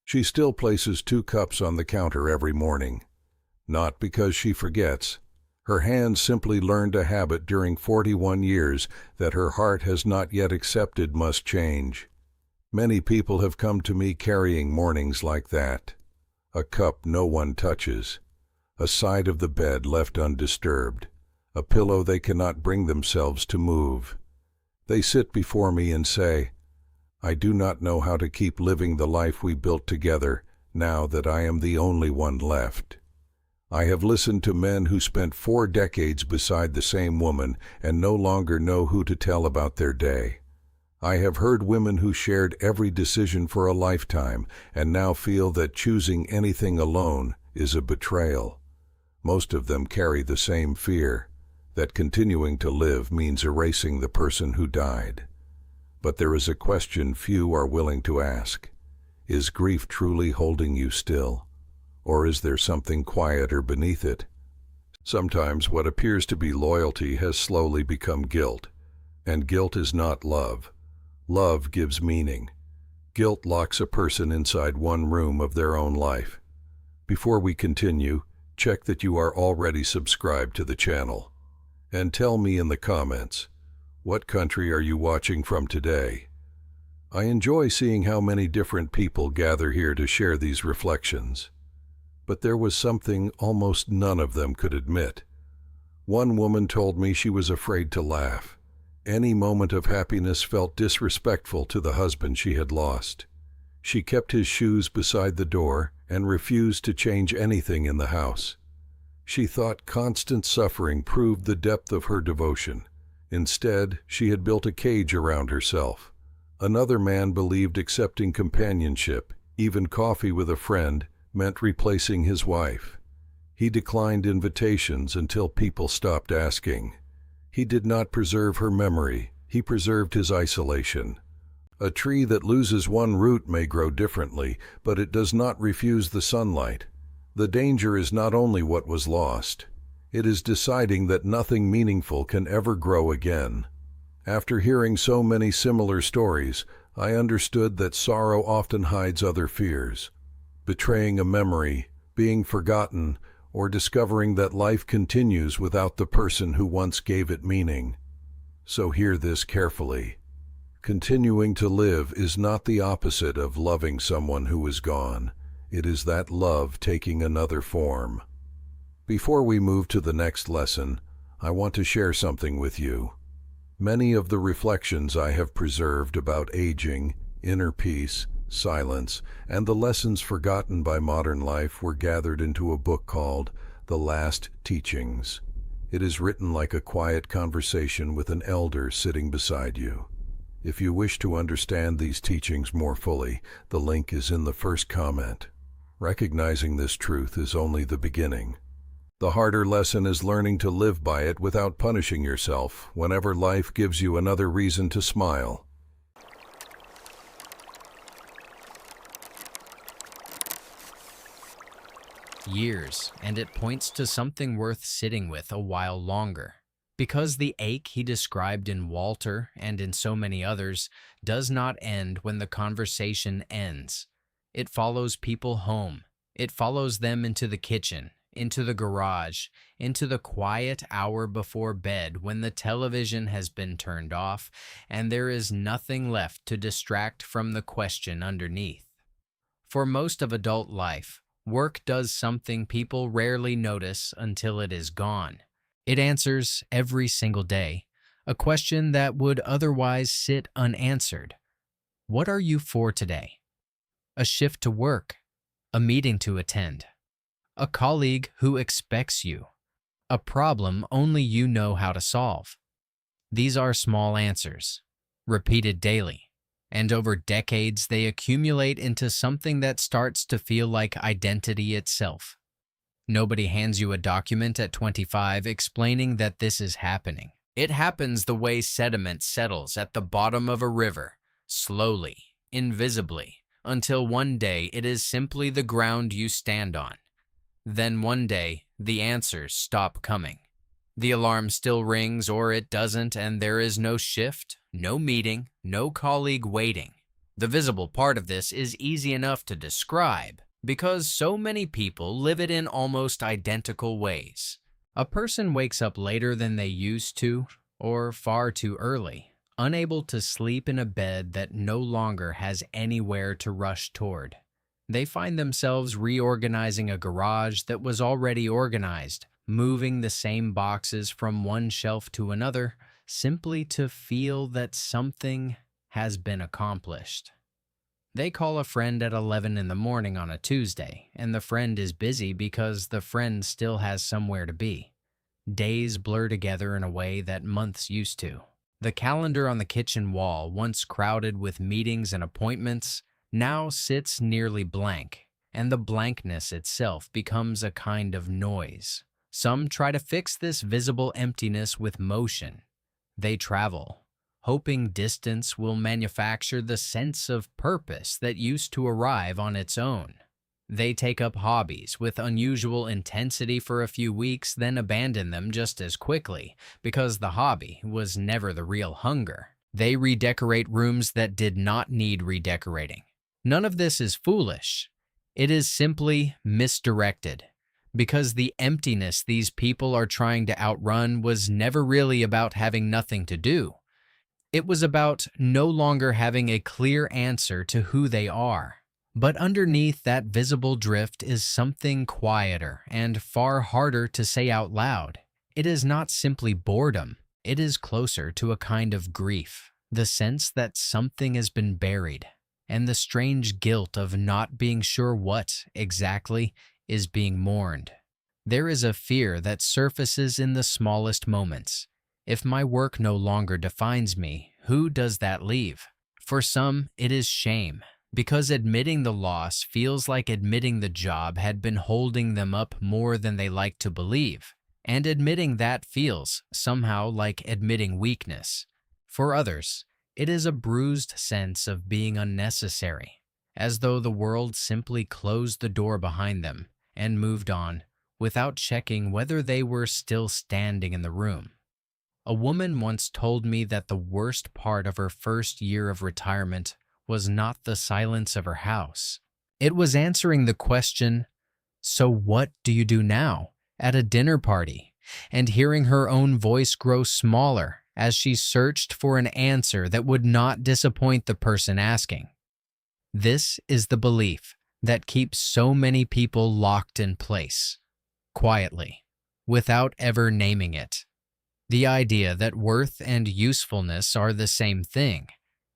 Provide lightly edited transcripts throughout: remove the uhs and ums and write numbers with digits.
She still places 2 cups on the counter every morning. Not because she forgets. Her hands simply learned a habit during 41 years that her heart has not yet accepted must change. Many people have come to me carrying mornings like that. A cup no one touches. A side of the bed left undisturbed. A pillow they cannot bring themselves to move. They sit before me and say, "I do not know how to keep living the life we built together now that I am the only one left." I have listened to men who spent 4 decades beside the same woman and no longer know who to tell about their day. I have heard women who shared every decision for a lifetime and now feel that choosing anything alone is a betrayal. Most of them carry the same fear, that continuing to live means erasing the person who died. But there is a question few are willing to ask. Is grief truly holding you still? Or is there something quieter beneath it? Sometimes what appears to be loyalty has slowly become guilt. And guilt is not love. Love gives meaning. Guilt locks a person inside one room of their own life. Before we continue, check that you are already subscribed to the channel. And tell me in the comments, what country are you watching from today? I enjoy seeing how many different people gather here to share these reflections. But there was something almost none of them could admit. One woman told me she was afraid to laugh. Any moment of happiness felt disrespectful to the husband she had lost. She kept his shoes beside the door and refused to change anything in the house. She thought constant suffering proved the depth of her devotion. Instead, she had built a cage around herself. Another man believed accepting companionship, even coffee with a friend, meant replacing his wife. He declined invitations until people stopped asking. He did not preserve her memory, he preserved his isolation. A tree that loses one root may grow differently, but it does not refuse the sunlight. The danger is not only what was lost. It is deciding that nothing meaningful can ever grow again. After hearing so many similar stories, I understood that sorrow often hides other fears. Betraying a memory, being forgotten, or discovering that life continues without the person who once gave it meaning. So hear this carefully. Continuing to live is not the opposite of loving someone who is gone. It is that love taking another form. Before we move to the next lesson, I want to share something with you. Many of the reflections I have preserved about aging, inner peace, silence, and the lessons forgotten by modern life were gathered into a book called The Last Teachings. It is written like a quiet conversation with an elder sitting beside you. If you wish to understand these teachings more fully, the link is in the first comment. Recognizing this truth is only the beginning. The harder lesson is learning to live by it without punishing yourself whenever life gives you another reason to smile. Years, and it points to something worth sitting with a while longer. Because the ache he described in Walter and in so many others does not end when the conversation ends. It follows people home. It follows them into the kitchen, into the garage, into the quiet hour before bed when the television has been turned off and there is nothing left to distract from the question underneath. For most of adult life, work does something people rarely notice until it is gone. It answers every single day a question that would otherwise sit unanswered. What are you for today? A shift to work, a meeting to attend, a colleague who expects you, a problem only you know how to solve. These are small answers, repeated daily, and over decades they accumulate into something that starts to feel like identity itself. Nobody hands you a document at 25 explaining that this is happening. It happens the way sediment settles at the bottom of a river, slowly, invisibly, until one day it is simply the ground you stand on. Then one day, the answers stop coming. The alarm still rings or it doesn't, and there is no shift, no meeting, no colleague waiting. The visible part of this is easy enough to describe because so many people live it in almost identical ways. A person wakes up later than they used to, or far too early, unable to sleep in a bed that no longer has anywhere to rush toward. They find themselves reorganizing a garage that was already organized, moving the same boxes from one shelf to another, simply to feel that something has been accomplished. They call a friend at 11 in the morning on a Tuesday, and the friend is busy because the friend still has somewhere to be. Days blur together in a way that months used to. The calendar on the kitchen wall, once crowded with meetings and appointments, now sits nearly blank, and the blankness itself becomes a kind of noise. Some try to fix this visible emptiness with motion. They travel, hoping distance will manufacture the sense of purpose that used to arrive on its own. They take up hobbies with unusual intensity for a few weeks, then abandon them just as quickly, because the hobby was never the real hunger. They redecorate rooms that did not need redecorating. None of this is foolish. It is simply misdirected, because the emptiness these people are trying to outrun was never really about having nothing to do. It was about no longer having a clear answer to who they are. But underneath that visible drift is something quieter and far harder to say out loud. It is not simply boredom. It is closer to a kind of grief, the sense that something has been buried, and the strange guilt of not being sure what, exactly, is being mourned. There is a fear that surfaces in the smallest moments. If my work no longer defines me, who does that leave? For some, it is shame, because admitting the loss feels like admitting the job had been holding them up more than they like to believe, and admitting that feels somehow like admitting weakness. For others, it is a bruised sense of being unnecessary, as though the world simply closed the door behind them and moved on without checking whether they were still standing in the room. A woman once told me that the worst part of her first year of retirement was not the silence of her house. It was answering the question, "So what do you do now?" at a dinner party, and hearing her own voice grow smaller as she searched for an answer that would not disappoint the person asking. This is the belief that keeps so many people locked in place, quietly, without ever naming it. The idea that worth and usefulness are the same thing,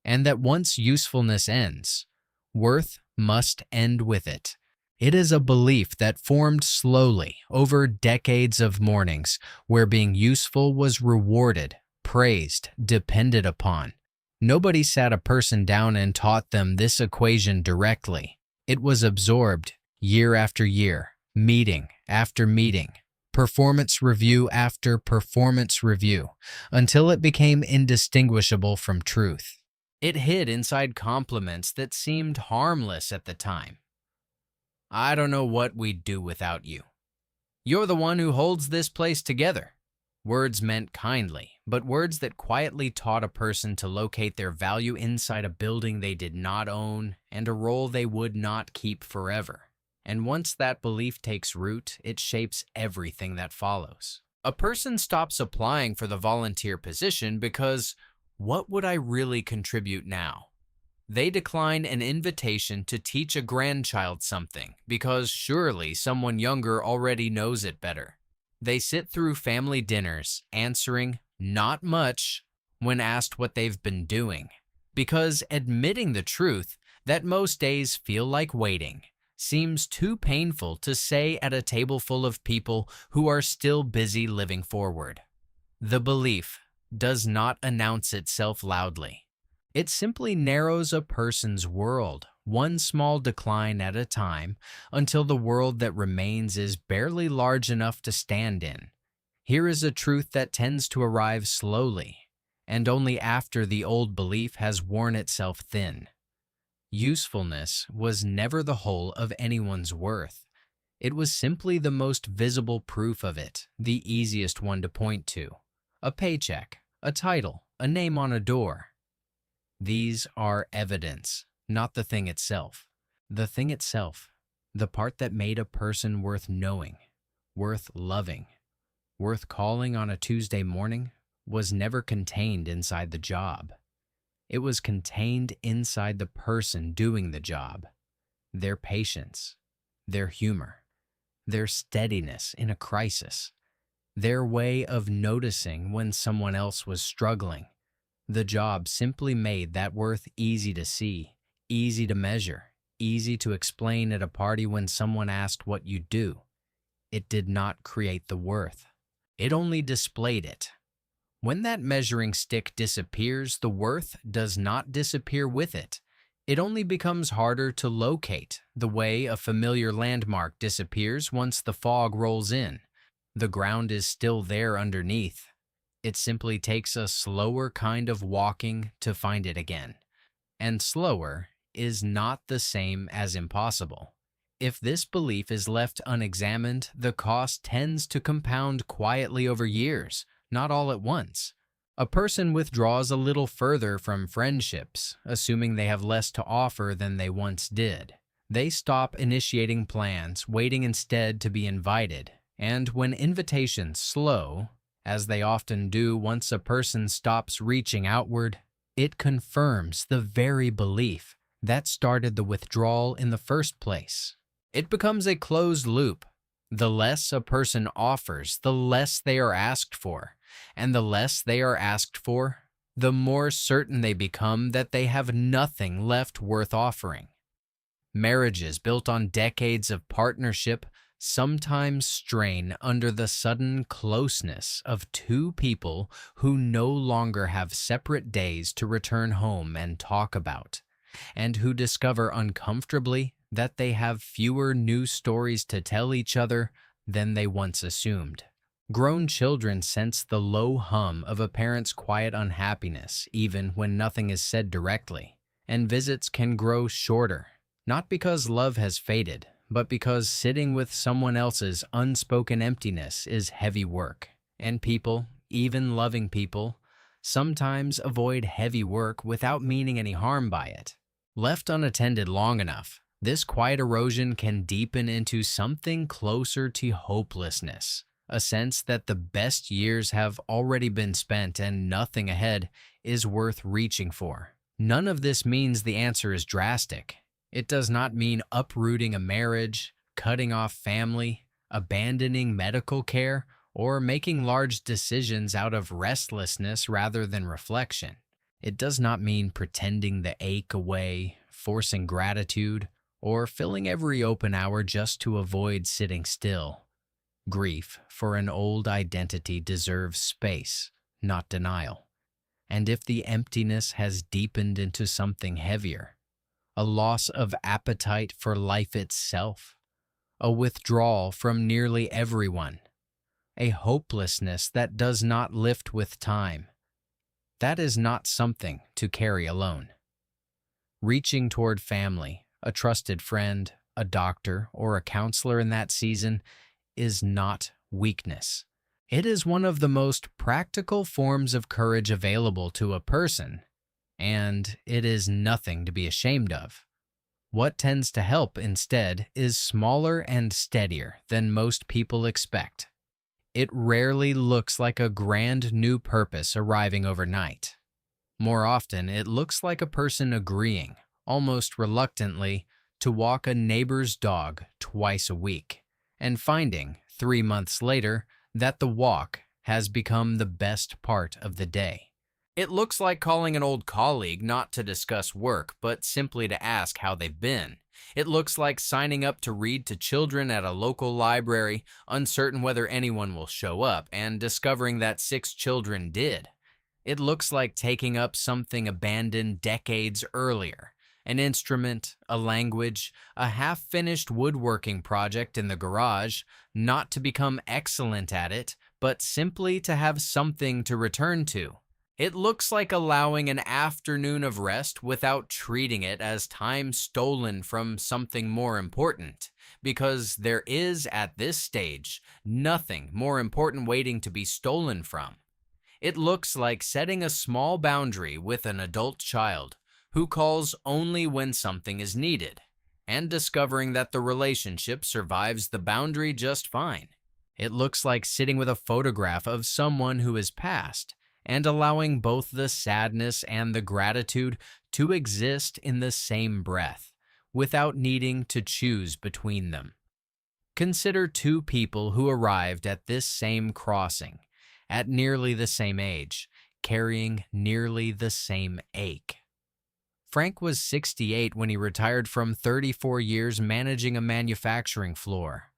and that once usefulness ends, worth must end with it. It is a belief that formed slowly over decades of mornings where being useful was rewarded, praised, depended upon. Nobody sat a person down and taught them this equation directly. It was absorbed year after year, meeting after meeting, performance review after performance review, until it became indistinguishable from truth. It hid inside compliments that seemed harmless at the time. "I don't know what we'd do without you. You're the one who holds this place together." Words meant kindly, but words that quietly taught a person to locate their value inside a building they did not own and a role they would not keep forever. And once that belief takes root, it shapes everything that follows. A person stops applying for the volunteer position because, what would I really contribute now? They decline an invitation to teach a grandchild something because surely someone younger already knows it better. They sit through family dinners answering "not much" when asked what they've been doing, because admitting the truth that most days feel like waiting seems too painful to say at a table full of people who are still busy living forward. The belief does not announce itself loudly. It simply narrows a person's world, one small decline at a time, until the world that remains is barely large enough to stand in. Here is a truth that tends to arrive slowly, and only after the old belief has worn itself thin. Usefulness was never the whole of anyone's worth. It was simply the most visible proof of it, the easiest one to point to. A paycheck, a title, a name on a door. These are evidence, not the thing itself. The thing itself, the part that made a person worth knowing, worth loving, worth calling on a Tuesday morning, was never contained inside the job. It was contained inside the person doing the job, their patience, their humor, their steadiness in a crisis, their way of noticing when someone else was struggling. The job simply made that worth easy to see, easy to measure, easy to explain at a party when someone asked what you do. It did not create the worth. It only displayed it. When that measuring stick disappears, the worth does not disappear with it. It only becomes harder to locate, the way a familiar landmark disappears once the fog rolls in. The ground is still there underneath. It simply takes a slower kind of walking to find it again. And slower is not the same as impossible. If this belief is left unexamined, the cost tends to compound quietly over years, not all at once. A person withdraws a little further from friendships, assuming they have less to offer than they once did. They stop initiating plans, waiting instead to be invited. And when invitations slow, as they often do once a person stops reaching outward, it confirms the very belief that started the withdrawal in the first place. It becomes a closed loop. The less a person offers, the less they are asked for. And the less they are asked for, the more certain they become that they have nothing left worth offering. Marriages built on decades of partnership sometimes strain under the sudden closeness of two people who no longer have separate days to return home and talk about, and who discover uncomfortably that they have fewer new stories to tell each other than they once assumed. Grown children sense the low hum of a parent's quiet unhappiness even when nothing is said directly, and visits can grow shorter, not because love has faded, but because sitting with someone else's unspoken emptiness is heavy work, and people, even loving people, sometimes avoid heavy work without meaning any harm by it. Left unattended long enough, this quiet erosion can deepen into something closer to hopelessness, a sense that the best years have already been spent and nothing ahead is worth reaching for. None of this means the answer is drastic. It does not mean uprooting a marriage, cutting off family, abandoning medical care, or making large decisions out of restlessness rather than reflection. It does not mean pretending the ache away, forcing gratitude, or filling every open hour just to avoid sitting still. Grief for an old identity deserves space, not denial. And if the emptiness has deepened into something heavier, a loss of appetite for life itself, a withdrawal from nearly everyone, a hopelessness that does not lift with time, that is not something to carry alone. Reaching toward family, a trusted friend, a doctor, or a counselor in that season is not weakness. It is one of the most practical forms of courage available to a person, and it is nothing to be ashamed of. What tends to help instead is smaller and steadier than most people expect. It rarely looks like a grand new purpose arriving overnight. More often, it looks like a person agreeing, almost reluctantly, to walk a neighbor's dog twice a week, and finding, 3 months later, that the walk has become the best part of the day. It looks like calling an old colleague not to discuss work, but simply to ask how they've been. It looks like signing up to read to children at a local library, uncertain whether anyone will show up, and discovering that 6 children did. It looks like taking up something abandoned decades earlier. An instrument, a language, a half-finished woodworking project in the garage, not to become excellent at it, but simply to have something to return to. It looks like allowing an afternoon of rest without treating it as time stolen from something more important, because there is, at this stage, nothing more important waiting to be stolen from. It looks like setting a small boundary with an adult child who calls only when something is needed, and discovering that the relationship survives the boundary just fine. It looks like sitting with a photograph of someone who has passed and allowing both the sadness and the gratitude to exist in the same breath, without needing to choose between them. Consider two people who arrived at this same crossing, at nearly the same age, carrying nearly the same ache. Frank was 68 when he retired from 34 years managing a manufacturing floor.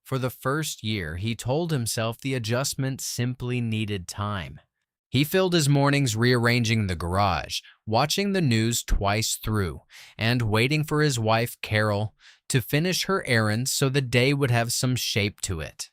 For the first year, he told himself the adjustment simply needed time. He filled his mornings rearranging the garage, watching the news twice through, and waiting for his wife, Carol, to finish her errands so the day would have some shape to it.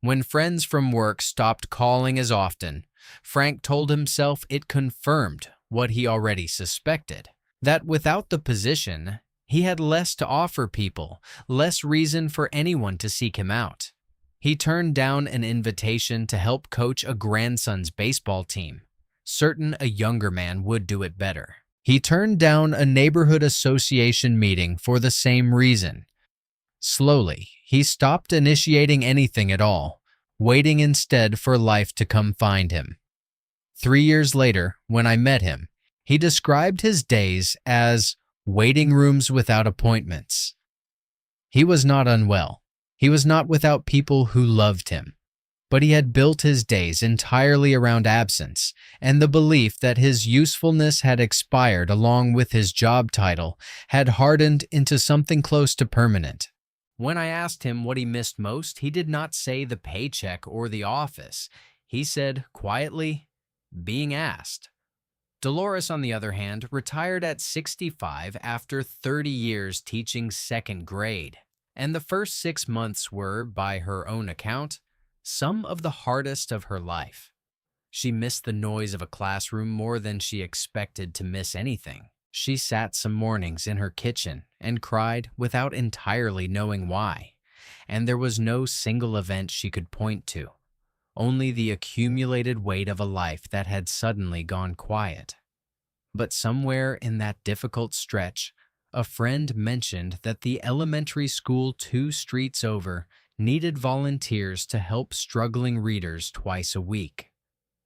When friends from work stopped calling as often, Frank told himself it confirmed what he already suspected, that without the position, he had less to offer people, less reason for anyone to seek him out. He turned down an invitation to help coach a grandson's baseball team, certain a younger man would do it better. He turned down a neighborhood association meeting for the same reason. Slowly, he stopped initiating anything at all, waiting instead for life to come find him. 3 years later, when I met him, he described his days as waiting rooms without appointments. He was not unwell. He was not without people who loved him. But he had built his days entirely around absence and the belief that his usefulness had expired along with his job title had hardened into something close to permanent. When I asked him what he missed most, he did not say the paycheck or the office. He said, quietly, being asked. Dolores, on the other hand, retired at 65 after 30 years teaching second grade, and the first 6 months were, by her own account, some of the hardest of her life. She missed the noise of a classroom more than she expected to miss anything. She sat some mornings in her kitchen and cried without entirely knowing why, and there was no single event she could point to, only the accumulated weight of a life that had suddenly gone quiet. But somewhere in that difficult stretch, a friend mentioned that the elementary school 2 streets over needed volunteers to help struggling readers twice a week.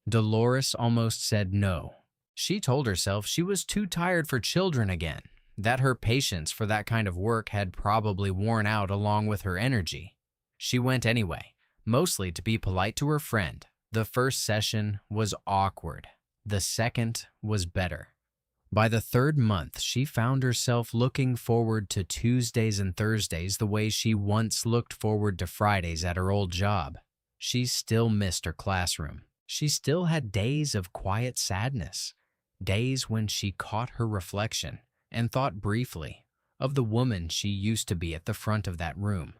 Dolores almost said no. She told herself she was too tired for children again, that her patience for that kind of work had probably worn out along with her energy. She went anyway, mostly to be polite to her friend. The first session was awkward. The second was better. By the 3rd month, she found herself looking forward to Tuesdays and Thursdays the way she once looked forward to Fridays at her old job. She still missed her classroom. She still had days of quiet sadness, days when she caught her reflection and thought briefly of the woman she used to be at the front of that room.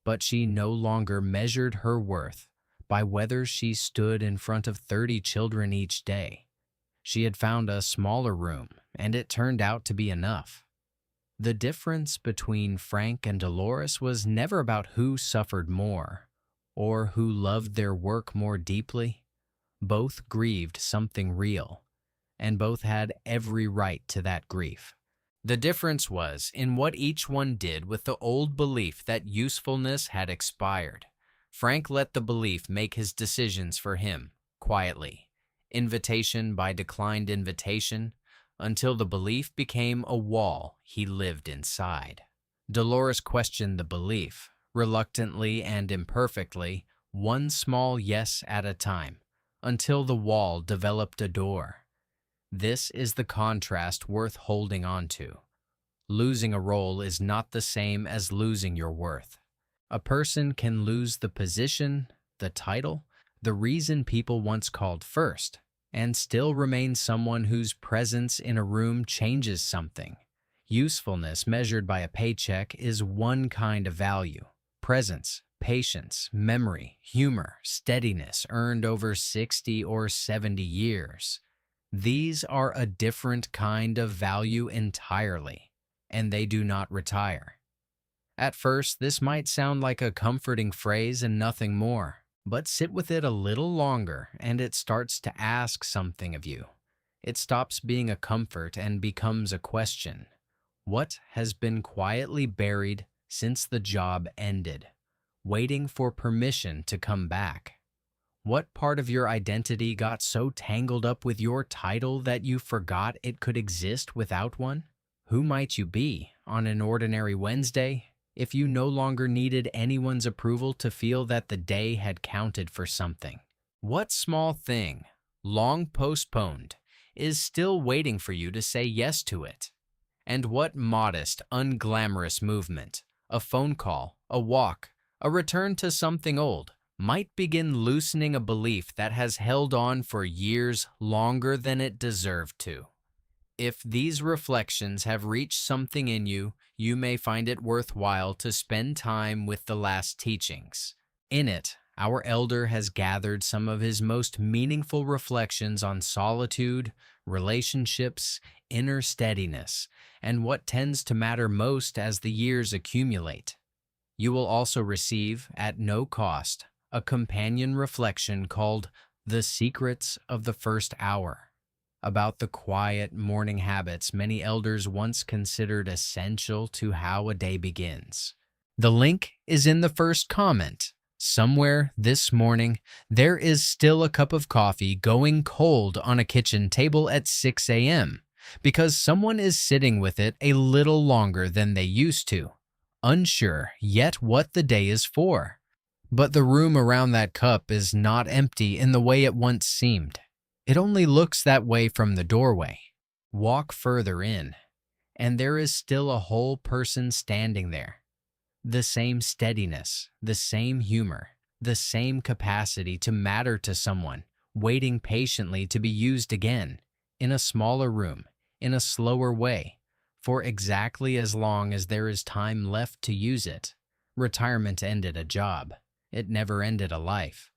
But she no longer measured her worth by whether she stood in front of 30 children each day. She had found a smaller room, and it turned out to be enough. The difference between Frank and Dolores was never about who suffered more or who loved their work more deeply. Both grieved something real, and both had every right to that grief. The difference was in what each one did with the old belief that usefulness had expired. Frank let the belief make his decisions for him, quietly, invitation by declined invitation, until the belief became a wall he lived inside. Dolores questioned the belief, reluctantly and imperfectly, one small yes at a time, until the wall developed a door. This is the contrast worth holding on to. Losing a role is not the same as losing your worth. A person can lose the position, the title, the reason people once called first, and still remain someone whose presence in a room changes something. Usefulness measured by a paycheck is one kind of value. Presence, patience, memory, humor, steadiness earned over 60 or 70 years. These are a different kind of value entirely, and they do not retire. At first, this might sound like a comforting phrase and nothing more. But sit with it a little longer and it starts to ask something of you. It stops being a comfort and becomes a question. What has been quietly buried since the job ended, waiting for permission to come back? What part of your identity got so tangled up with your title that you forgot it could exist without one? Who might you be on an ordinary Wednesday if you no longer needed anyone's approval to feel that the day had counted for something? What small thing, long postponed, is still waiting for you to say yes to it? And what modest, unglamorous movement, a phone call, a walk, a return to something old, might begin loosening a belief that has held on for years longer than it deserved to? If these reflections have reached something in you, you may find it worthwhile to spend time with the last teachings. In it, our elder has gathered some of his most meaningful reflections on solitude, relationships, inner steadiness, and what tends to matter most as the years accumulate. You will also receive, at no cost, a companion reflection called The Secrets of the First Hour, about the quiet morning habits many elders once considered essential to how a day begins. The link is in the first comment. Somewhere this morning, there is still a cup of coffee going cold on a kitchen table at 6 a.m. because someone is sitting with it a little longer than they used to, unsure yet what the day is for. But the room around that cup is not empty in the way it once seemed. It only looks that way from the doorway. Walk further in, and there is still a whole person standing there. The same steadiness, the same humor, the same capacity to matter to someone, waiting patiently to be used again, in a smaller room, in a slower way, for exactly as long as there is time left to use it. Retirement ended a job. It never ended a life.